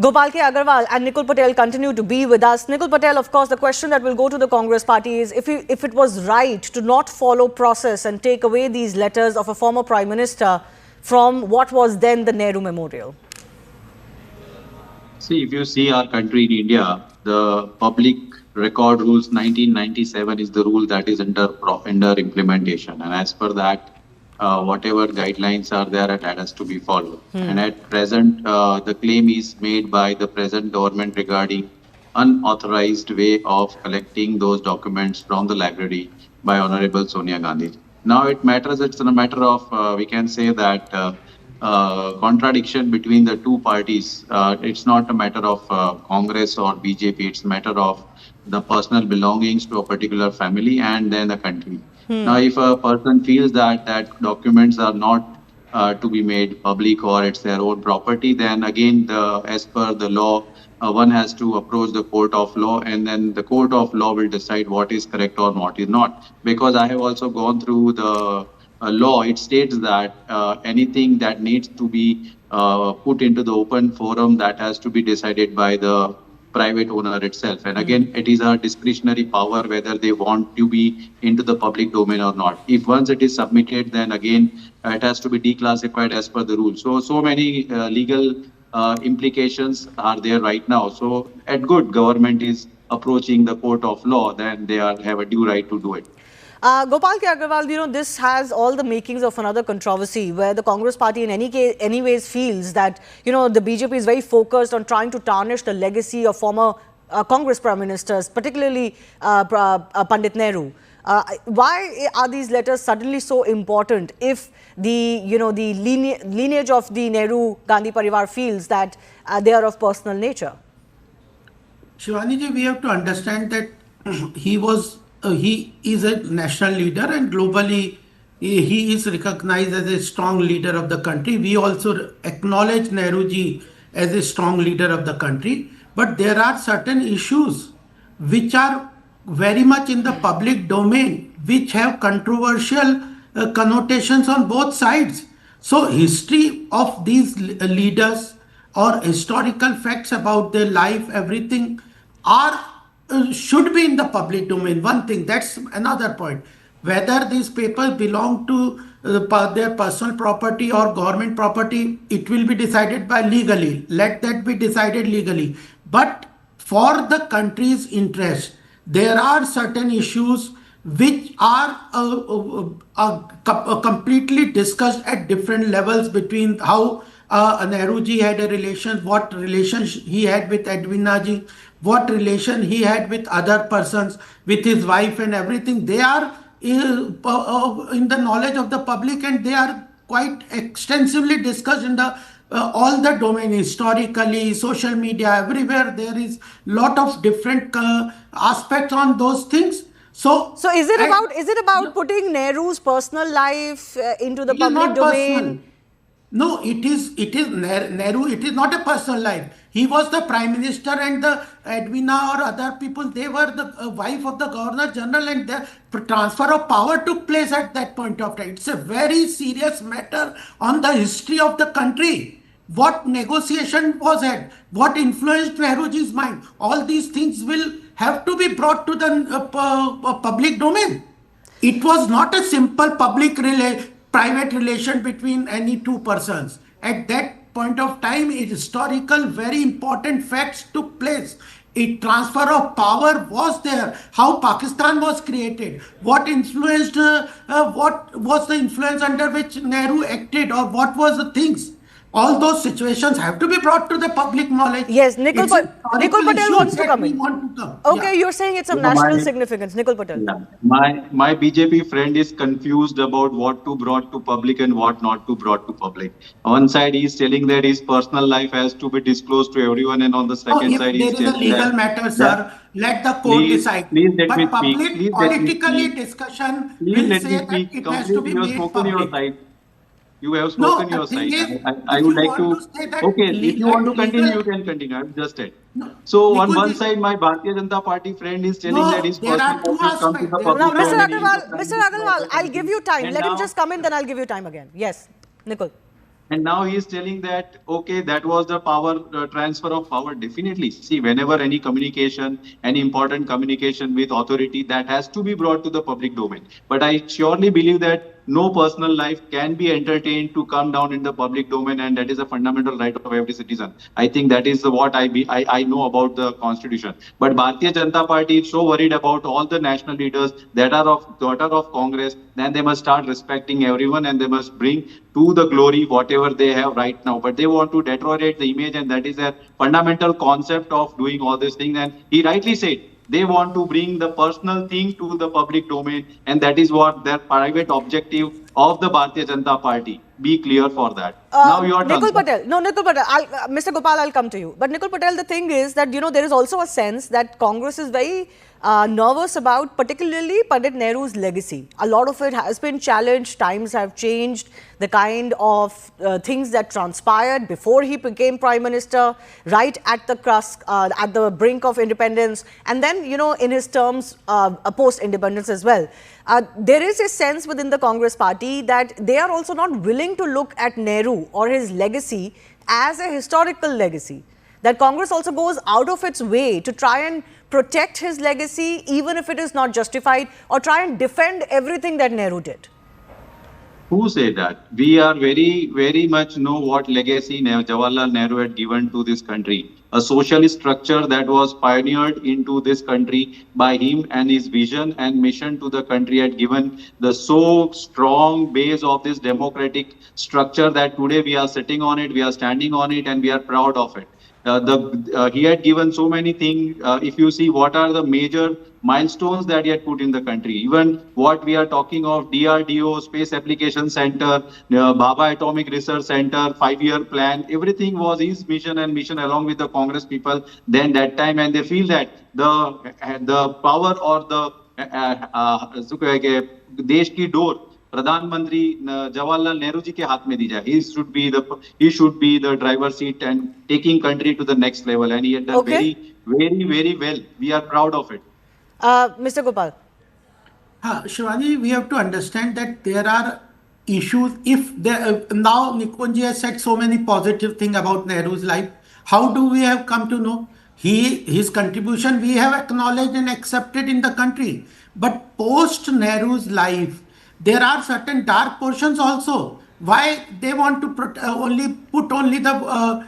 Gopal K. Agarwal and Nikul Patel continue to be with us. Nikul Patel, of course, the question that will go to the Congress party is if it was right to not follow process and take away these letters of a former Prime Minister from what was then the Nehru Memorial. See, if you see our country in India, the Public Record Rules 1997 is the rule that is under implementation. And as per that, whatever guidelines are there, that has to be followed. And at present, the claim is made by the present government regarding unauthorized way of collecting those documents from the library by Honorable Sonia Gandhi. Now it's a matter of, we can say that contradiction between the two parties. It's not a matter of Congress or BJP, it's a matter of the personal belongings to a particular family and then the country. Now, if a person feels that documents are not to be made public or it's their own property, then again, as per the law, one has to approach the court of law, and then the court of law will decide what is correct or what is not. Because I have also gone through the law, it states that anything that needs to be put into the open forum, that has to be decided by the private owner itself. And again, it is a discretionary power whether they want to be into the public domain or not. If once it is submitted, then again, it has to be declassified as per the rules. So many legal implications are there right now. So at good, government is approaching the court of law, then they have a due right to do it. Gopal K. Agarwal, this has all the makings of another controversy where the Congress party in any ways feels that, the BJP is very focused on trying to tarnish the legacy of former Congress Prime Ministers, particularly Pandit Nehru. Why are these letters suddenly so important if the lineage of the Nehru-Gandhi Parivar feels that they are of personal nature? Shivani ji, we have to understand that he is a national leader and globally he is recognized as a strong leader of the country. We also acknowledge Nehru ji as a strong leader of the country. But there are certain issues which are very much in the public domain, which have controversial connotations on both sides. So history of these leaders or historical facts about their life, everything should be in the public domain. One thing, that's another point. Whether these papers belong to their personal property or government property, it will be decided by legally. Let that be decided legally. But for the country's interest, there are certain issues which are completely discussed at different levels between how Nehru ji had a relation, what relation he had with Edwina ji, what relation he had with other persons, with his wife and everything. They are in the knowledge of the public and they are quite extensively discussed in the all the domain, historically, social media, everywhere. There is lot of different aspects on those things. So is it about putting Nehru's personal life into the public domain? Personal. No, it is Nehru. It is not a personal life. He was the Prime Minister and the Edwina or other people, they were the wife of the Governor General, and the transfer of power took place at that point of time. It's a very serious matter on the history of the country. What negotiation was had, what influenced Nehruji's mind, all these things will have to be brought to the public domain. It was not a simple private relation between any two persons. At that point of time, historical, very important facts took place. A transfer of power was there. How Pakistan was created, what influenced, what was the influence under which Nehru acted, or what was the things. All those situations have to be brought to the public knowledge. Yes, Nikul Patel wants to come in. Okay, yeah. You're saying it's of national significance. Nikul Patel. Yeah. My BJP friend is confused about what to brought to public and what not to brought to public. On one side, he's telling that his personal life has to be disclosed to everyone, and on the second side, he's telling that... There is a legal matter, sir. Let the court decide. Please let but me public speak. Politically discussion will say that it has to be made public. You have spoken your side. I would like to... Okay, if you want to continue, you can continue. I'm just said. No, so on one side, my Bharatiya Janata Party friend is telling that his personal life come to the public. Now, Mr. Agarwal, I'll give you time. Let him just come in, then I'll give you time again. Yes, Nikul. And now he is telling that, okay, that was the power transfer of power. Definitely. See, whenever any communication, any important communication with authority, that has to be brought to the public domain. But I surely believe that no personal life can be entertained to come down in the public domain, and that is a fundamental right of every citizen. I think that is what I know about the constitution. But Bharatiya Janata Party is so worried about all the national leaders that are of daughter of Congress, then they must start respecting everyone and they must bring to the glory whatever they have right now. But they want to deteriorate the image, and that is a fundamental concept of doing all these things. And he rightly said, they want to bring the personal thing to the public domain, and that is what their private objective of the Bharatiya Janata Party. Be clear for that. Now your turn. Nikul Patel, no, Nikul Patel, Mr. Gopal, I'll come to you. But Nikul Patel, the thing is that, there is also a sense that Congress is very nervous about particularly Pandit Nehru's legacy. A lot of it has been challenged, times have changed, the kind of things that transpired before he became Prime Minister, right at the cusp, at the brink of independence, and then, in his terms, post-independence as well. There is a sense within the Congress party that they are also not willing to look at Nehru or his legacy as a historical legacy. That Congress also goes out of its way to try and protect his legacy, even if it is not justified, or try and defend everything that Nehru did. Who said that? We are very much know what legacy Jawaharlal Nehru had given to this country. A socialist structure that was pioneered into this country by him, and his vision and mission to the country had given the so strong base of this democratic structure that today we are sitting on it, we are standing on it, and we are proud of it. He had given so many things. If you see what are the major milestones that he had put in the country, even what we are talking of DRDO, Space Application Center, Bhabha Atomic Research Center, 5-year plan, everything was his mission and mission along with the Congress people then that time, and they feel that the power or the देश की door प्रधानमंत्री जवाहरलाल नेहरू जी के हाथ में दी जाए. He should be the driver's seat and taking country to the next level, and he had done very well. We are proud of it. Mr. Gopal. Shivani, we have to understand that there are issues. If there, now Nikunji has said so many positive things about Nehru's life, how do we have come to know? His contribution we have acknowledged and accepted in the country. But post Nehru's life, there are certain dark portions also. Why they want to put only the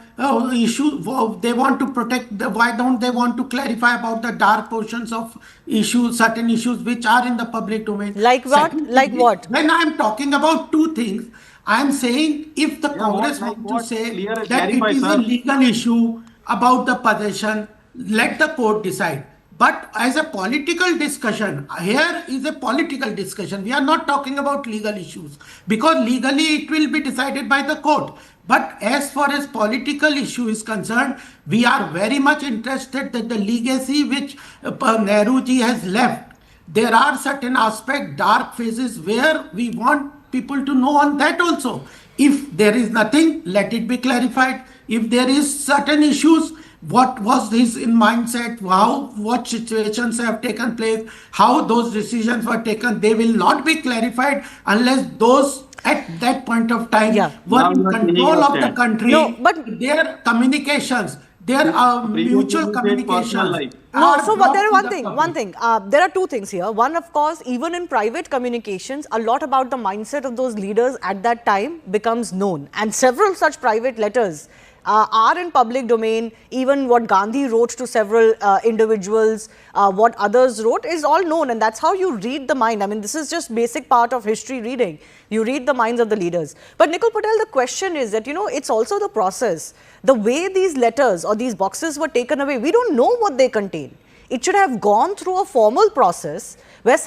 issue? They want to protect. Why don't they want to clarify about the dark portions of issues, certain issues which are in the public domain? Like what? Like what? When I am talking about two things, I am saying if the Congress wants to say that it is a legal issue about the possession, let the court decide. But as a political discussion, here is a political discussion. We are not talking about legal issues, because legally it will be decided by the court. But as far as political issue is concerned, we are very much interested that the legacy which Nehru ji has left, there are certain aspects, dark phases, where we want people to know on that also. If there is nothing, let it be clarified. If there is certain issues, what was his in mindset, what situations have taken place, how those decisions were taken, they will not be clarified unless those at that point of time were in control of the country. No, but their communications, their mutual communications. No, so but there is one thing. There are two things here. One, of course, even in private communications, a lot about the mindset of those leaders at that time becomes known. And several such private letters are in public domain. Even what Gandhi wrote to several individuals, what others wrote is all known, and that's how you read the mind. I mean, this is just basic part of history reading. You read the minds of the leaders. But Nikul Patel, the question is that, it's also the process. The way these letters or these boxes were taken away, we don't know what they contain. It should have gone through a formal process where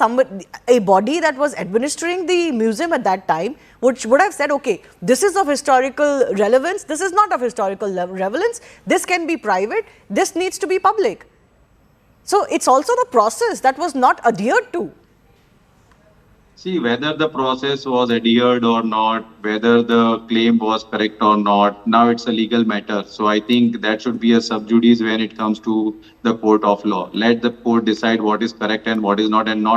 a body that was administering the museum at that time would have said, okay, this is of historical relevance, this is not of historical relevance, this can be private, this needs to be public. So it's also the process that was not adhered to. See, whether the process was adhered or not, whether the claim was correct or not. Now it's a legal matter. So I think that should be a sub judice when it comes to the court of law. Let the court decide what is correct and what is not, and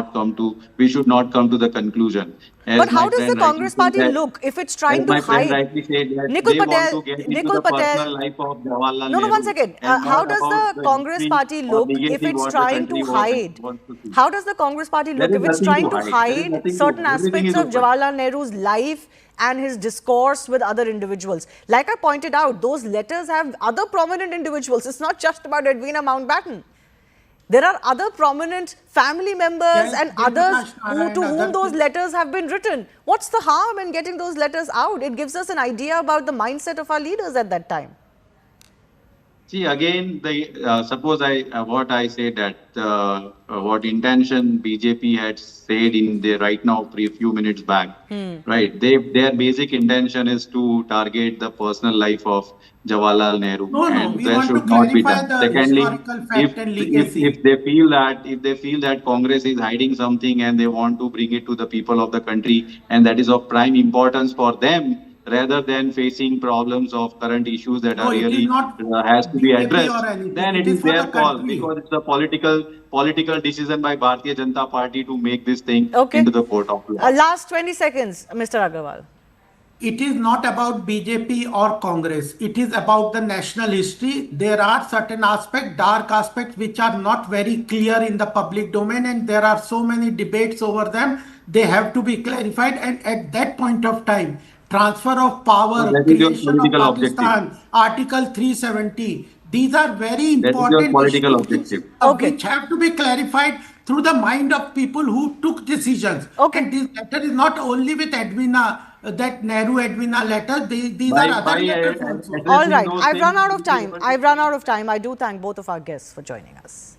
we should not come to the conclusion. But how does the Congress party look if it's trying to hide? Rightly said that Nikul they want to Patel, get into the personal life of Jawaharlal no, Nehru. one second. How does the Congress party look if it's trying to hide? How does the Congress party look if it's trying to hide certain aspects of Jawaharlal Nehru's life and his discourse with other individuals? Like I pointed out, those letters have other prominent individuals. It's not just about Edwina Mountbatten. There are other prominent family members and others to whom those letters have been written. What's the harm in getting those letters out? It gives us an idea about the mindset of our leaders at that time. See, again, suppose what I said that what intention BJP had said in the right now, few minutes back, right? Their basic intention is to target the personal life of Jawaharlal Nehru, No, we that want to should not be clarify done. the Secondly, historical fact and legacy. if they feel that Congress is hiding something and they want to bring it to the people of the country, and that is of prime importance for them, rather than facing problems of current issues that are really has to be addressed, then it is their call, because it's a political decision by Bharatiya Janata Party to make this thing into the court of law. Last 20 seconds, Mr. Agarwal. It is not about BJP or Congress. It is about the national history. There are certain aspects, dark aspects, which are not very clear in the public domain, and there are so many debates over them. They have to be clarified, and at that point of time, transfer of power, creation of Pakistan, Article 370. These are very important issues which have to be clarified through the mind of people who took decisions. And this letter is not only with Edwina, that Nehru-Edwina letter. These are other letters also. All right. I've run out of time. I do thank both of our guests for joining us.